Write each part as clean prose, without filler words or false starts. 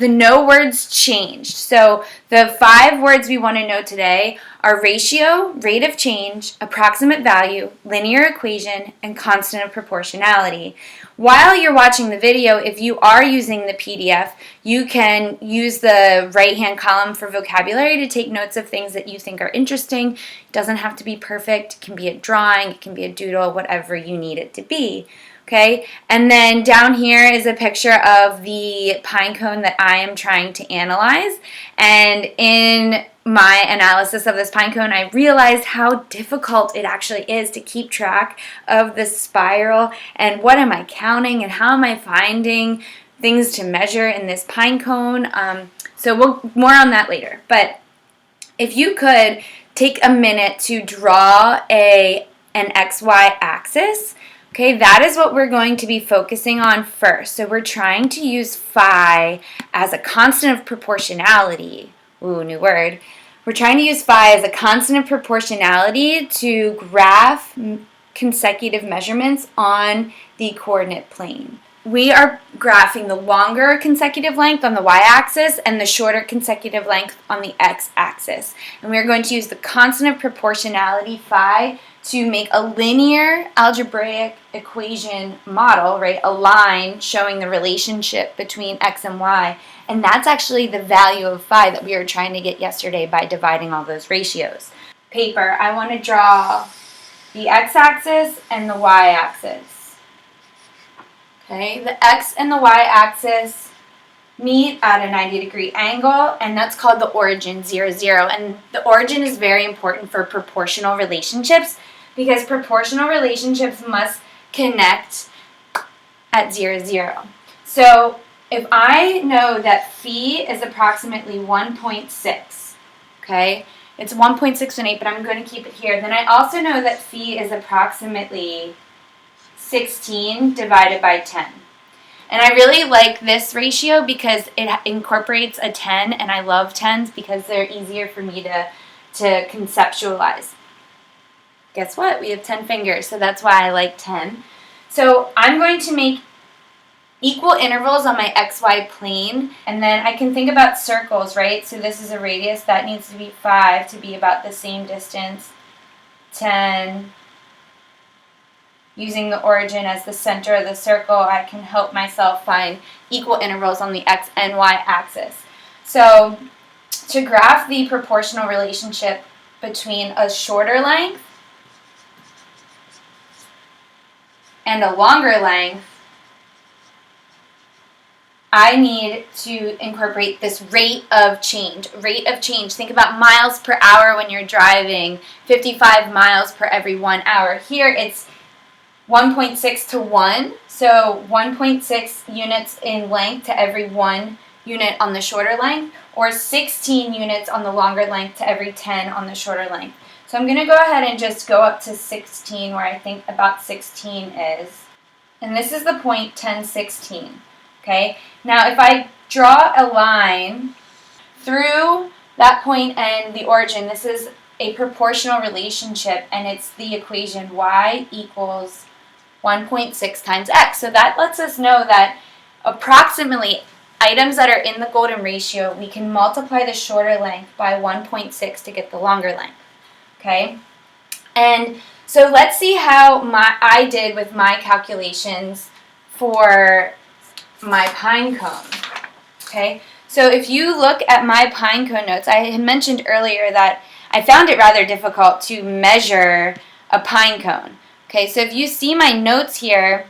the no words changed. So the 5 words we want to know today are ratio, rate of change, approximate value, linear equation, and constant of proportionality. While you're watching the video, if you are using the PDF, you can use the right-hand column for vocabulary to take notes of things that you think are interesting. It doesn't have to be perfect. It can be a drawing, it can be a doodle, whatever you need it to be. Okay, and then down here is a picture of the pine cone that I am trying to analyze. And in my analysis of this pine cone, I realized how difficult it actually is to keep track of the spiral and what am I counting and how am I finding things to measure in this pine cone. So more on that later. But if you could take a minute to draw an XY axis. Okay, that is what we're going to be focusing on first. So we're trying to use phi as a constant of proportionality. Ooh, new word. We're trying to use phi as a constant of proportionality to graph consecutive measurements on the coordinate plane. We are graphing the longer consecutive length on the y-axis and the shorter consecutive length on the x-axis. And we're going to use the constant of proportionality phi to make a linear algebraic equation model, right? A line showing the relationship between x and y. And that's actually the value of phi that we were trying to get yesterday by dividing all those ratios. Paper, I want to draw the x-axis and the y-axis. Okay, the x and the y-axis meet at a 90-degree angle, and that's called the origin, 0, 0. And the origin is very important for proportional relationships because proportional relationships must connect at 0, 0. So if I know that phi is approximately 1.6, okay, it's 1.618, but I'm going to keep it here. Then I also know that phi is approximately 16 divided by 10. And I really like this ratio because it incorporates a 10, and I love 10s because they're easier for me to conceptualize. Guess what? We have 10 fingers, so that's why I like 10. So I'm going to make equal intervals on my xy plane, and then I can think about circles, right? So this is a radius. That needs to be 5 to be about the same distance. 10. Using the origin as the center of the circle, I can help myself find equal intervals on the x and y axis. So to graph the proportional relationship between a shorter length and a longer length, I need to incorporate this rate of change. Rate of change. Think about miles per hour when you're driving. 55 miles per every 1 hour. Here it's 1.6 to 1. So 1.6 units in length to every 1 unit on the shorter length, or 16 units on the longer length to every 10 on the shorter length. So I'm going to go ahead and just go up to 16 where I think about 16 is. And this is the point 10, 16. Okay? Now if I draw a line through that point and the origin, this is a proportional relationship, and it's the equation y equals 1.6 times x. So that lets us know that approximately items that are in the golden ratio, we can multiply the shorter length by 1.6 to get the longer length. Okay? And so let's see how I did with my calculations for my pine cone. Okay? So if you look at my pine cone notes, I had mentioned earlier that I found it rather difficult to measure a pine cone. Okay, so if you see my notes here,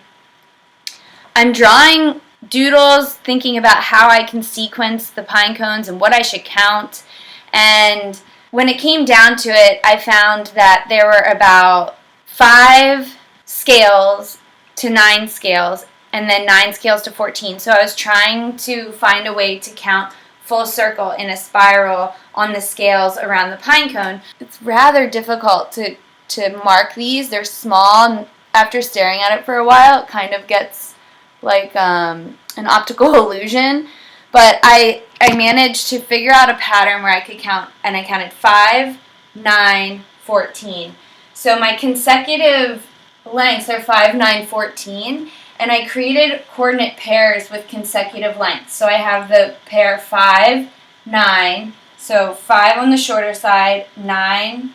I'm drawing doodles thinking about how I can sequence the pine cones and what I should count. And when it came down to it, I found that there were about 5 scales to 9 scales, and then 9 scales to 14. So I was trying to find a way to count full circle in a spiral on the scales around the pine cone. It's rather difficult to mark these. They're small, and after staring at it for a while, it kind of gets like an optical illusion. But I managed to figure out a pattern where I could count, and I counted 5, 9, 14. So my consecutive lengths are 5, 9, 14, and I created coordinate pairs with consecutive lengths. So I have the pair 5, 9, so 5 on the shorter side, 9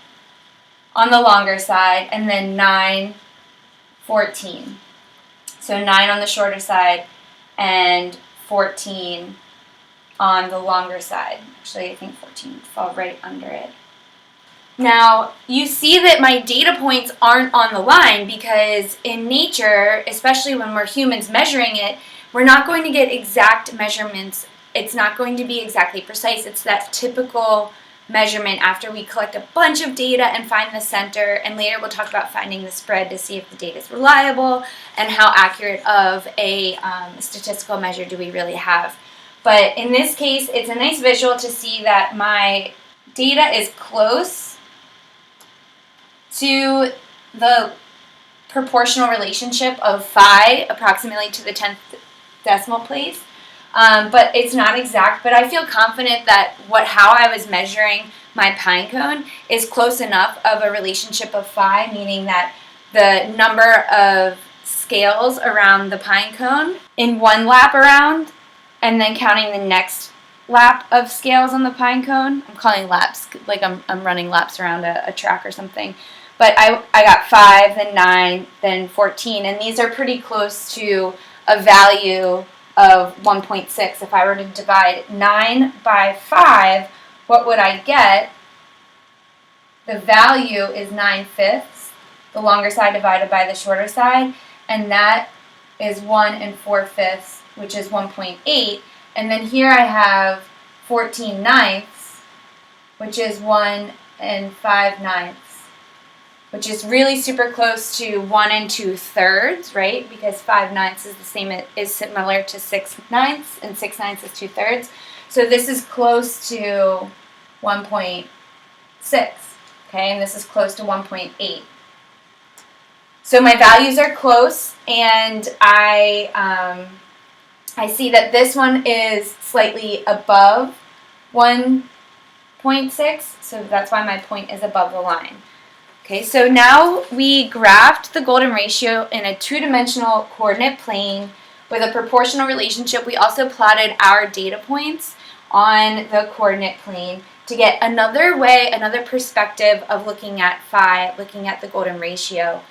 on the longer side, and then 9, 14. So 9 on the shorter side and 14 on the longer side. Actually, I think 14 fall right under it. Now, you see that my data points aren't on the line because in nature, especially when we're humans measuring it, we're not going to get exact measurements. It's not going to be exactly precise. It's that typical measurement after we collect a bunch of data and find the center, and later we'll talk about finding the spread to see if the data is reliable and how accurate of a statistical measure do we really have. But in this case, it's a nice visual to see that my data is close to the proportional relationship of phi approximately to the 10th decimal place. But it's not exact, but I feel confident that how I was measuring my pine cone is close enough of a relationship of phi, meaning that the number of scales around the pine cone in one lap around, and then counting the next lap of scales on the pine cone. I'm calling laps like I'm running laps around a track or something. But I got 5, then 9, then 14, and these are pretty close to a value of 1.6. If I were to divide 9 by 5, what would I get? The value is 9/5, the longer side divided by the shorter side, and that is 1 4/5, which is 1.8. And then here I have 14/9, which is 1 5/9, which is really super close to 1 2/3, right? Because 5/9 is the same, is similar to 6/9, and 6/9 is 2/3. So this is close to 1.6, okay? And this is close to 1.8. So my values are close, and I see that this one is slightly above 1.6, so that's why my point is above the line. Okay, so now we graphed the golden ratio in a two-dimensional coordinate plane with a proportional relationship. We also plotted our data points on the coordinate plane to get another way, another perspective of looking at phi, looking at the golden ratio.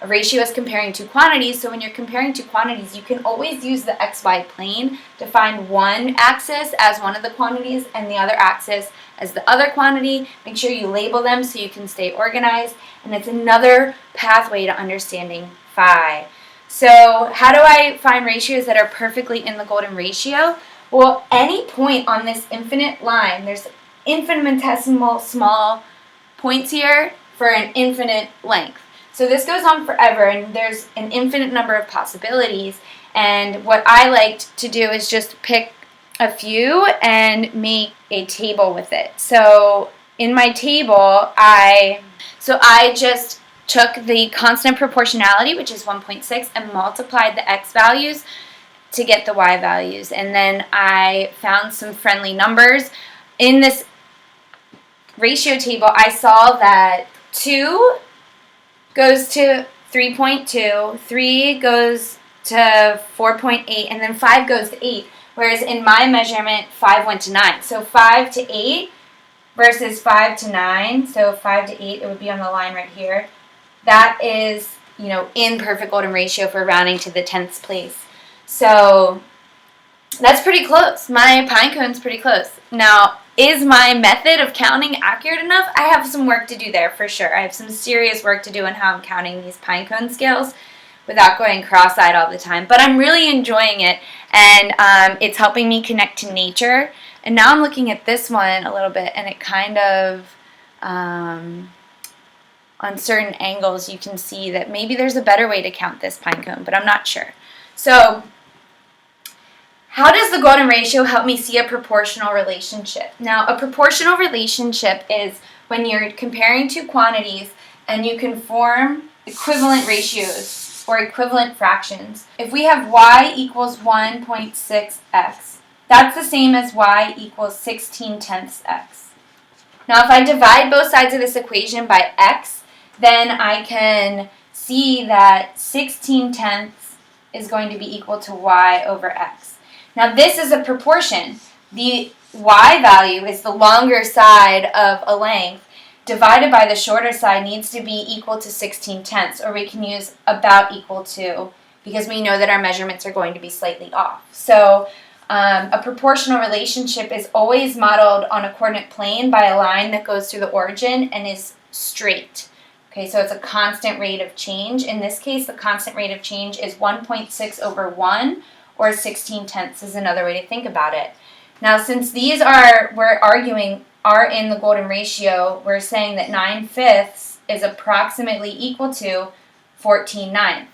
A ratio is comparing two quantities, so when you're comparing two quantities, you can always use the xy plane to find one axis as one of the quantities and the other axis as the other quantity. Make sure you label them so you can stay organized, and it's another pathway to understanding phi. So how do I find ratios that are perfectly in the golden ratio? Well, any point on this infinite line, there's infinitesimal small points here for an infinite length. So this goes on forever, and there's an infinite number of possibilities, and what I liked to do is just pick a few and make a table with it. So in my table, I just took the constant proportionality, which is 1.6, and multiplied the x values to get the y values. And then I found some friendly numbers. In this ratio table, I saw that 2 goes to 3.2, 3 goes to 4.8, and then 5 goes to 8. Whereas in my measurement, 5 went to 9. So 5 to 8 versus 5 to 9. So 5 to 8, it would be on the line right here. That is, in perfect golden ratio for rounding to the 10th place. So that's pretty close. My pine cone's pretty close. Now, is my method of counting accurate enough? I have some work to do there for sure. I have some serious work to do on how I'm counting these pine cone scales without going cross-eyed all the time. But I'm really enjoying it, and it's helping me connect to nature. And now I'm looking at this one a little bit, and it kind of, on certain angles, you can see that maybe there's a better way to count this pine cone, but I'm not sure. So how does the golden ratio help me see a proportional relationship? Now, a proportional relationship is when you're comparing two quantities and you can form equivalent ratios or equivalent fractions. If we have y equals 1.6x, that's the same as y equals 16/10 x. Now, if I divide both sides of this equation by x, then I can see that 16/10 is going to be equal to y over x. Now this is a proportion. The y value is the longer side of a length divided by the shorter side needs to be equal to 16/10, or we can use about equal to, because we know that our measurements are going to be slightly off. So a proportional relationship is always modeled on a coordinate plane by a line that goes through the origin and is straight. Okay, so it's a constant rate of change. In this case, the constant rate of change is 1.6 over 1, or 16/10 is another way to think about it. Now, since these we're arguing, are in the golden ratio, we're saying that 9/5 is approximately equal to 14/9.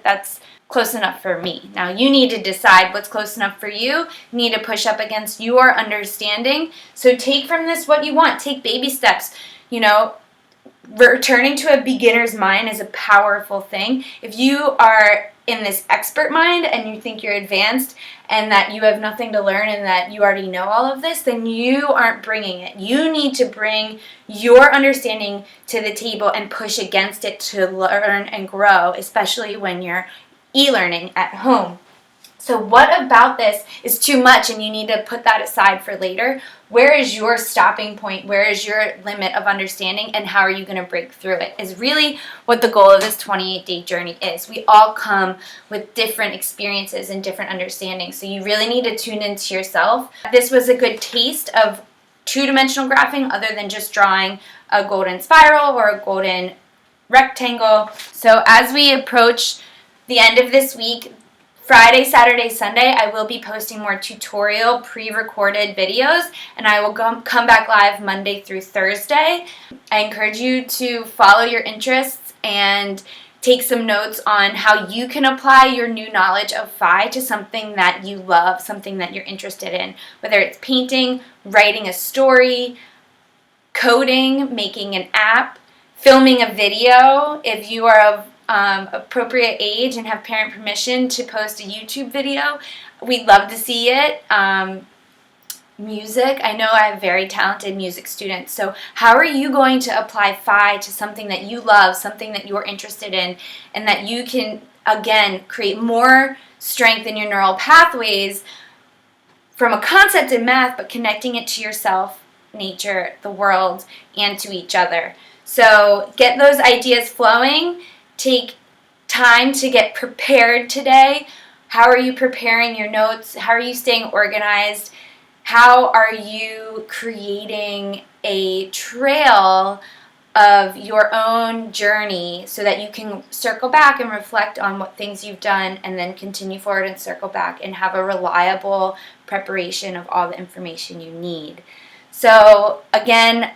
That's close enough for me. Now, you need to decide what's close enough for you. You need to push up against your understanding. So take from this what you want. Take baby steps. You know, returning to a beginner's mind is a powerful thing. If you are in this expert mind and you think you're advanced and that you have nothing to learn and that you already know all of this, then you aren't bringing it. You need to bring your understanding to the table and push against it to learn and grow, especially when you're e-learning at home. So what about this is too much and you need to put that aside for later? Where is your stopping point? Where is your limit of understanding, and how are you going to break through it is really what the goal of this 28-day journey is. We all come with different experiences and different understandings, so you really need to tune into yourself. This was a good taste of two-dimensional graphing other than just drawing a golden spiral or a golden rectangle. So as we approach the end of this week, Friday, Saturday, Sunday, I will be posting more tutorial pre-recorded videos, and I will come back live Monday through Thursday. I encourage you to follow your interests and take some notes on how you can apply your new knowledge of Phi to something that you love, something that you're interested in, whether it's painting, writing a story, coding, making an app, filming a video. If you are of appropriate age and have parent permission to post a YouTube video, we'd love to see it. Music, I know I have very talented music students, so how are you going to apply Phi to something that you love, something that you're interested in, and that you can, again, create more strength in your neural pathways from a concept in math, but connecting it to yourself, nature, the world, and to each other. So get those ideas flowing. Take time to get prepared today. How are you preparing your notes? How are you staying organized? How are you creating a trail of your own journey so that you can circle back and reflect on what things you've done and then continue forward and circle back and have a reliable preparation of all the information you need? So again,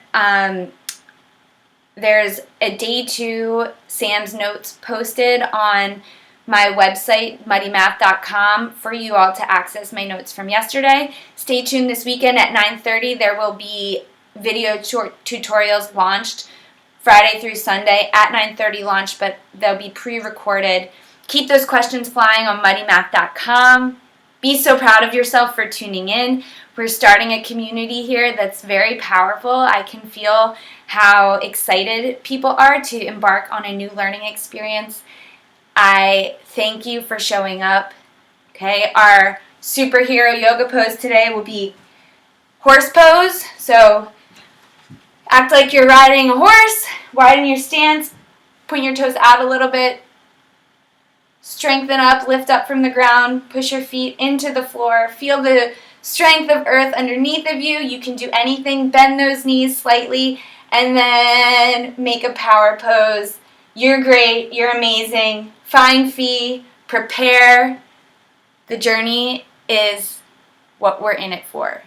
there's a day 2 Sam's Notes posted on my website, muddymath.com, for you all to access my notes from yesterday. Stay tuned this weekend at 9:30. There will be video tutorials launched Friday through Sunday at 9:30 launch, but they'll be pre-recorded. Keep those questions flying on muddymath.com. Be so proud of yourself for tuning in. We're starting a community here that's very powerful. I can feel how excited people are to embark on a new learning experience. I thank you for showing up. Okay, our superhero yoga pose today will be horse pose. So act like you're riding a horse, widen your stance, point your toes out a little bit, strengthen up, lift up from the ground, push your feet into the floor, feel the strength of earth underneath of you. You can do anything, bend those knees slightly, and then make a power pose. You're great, you're amazing. Find Phi, prepare. The journey is what we're in it for.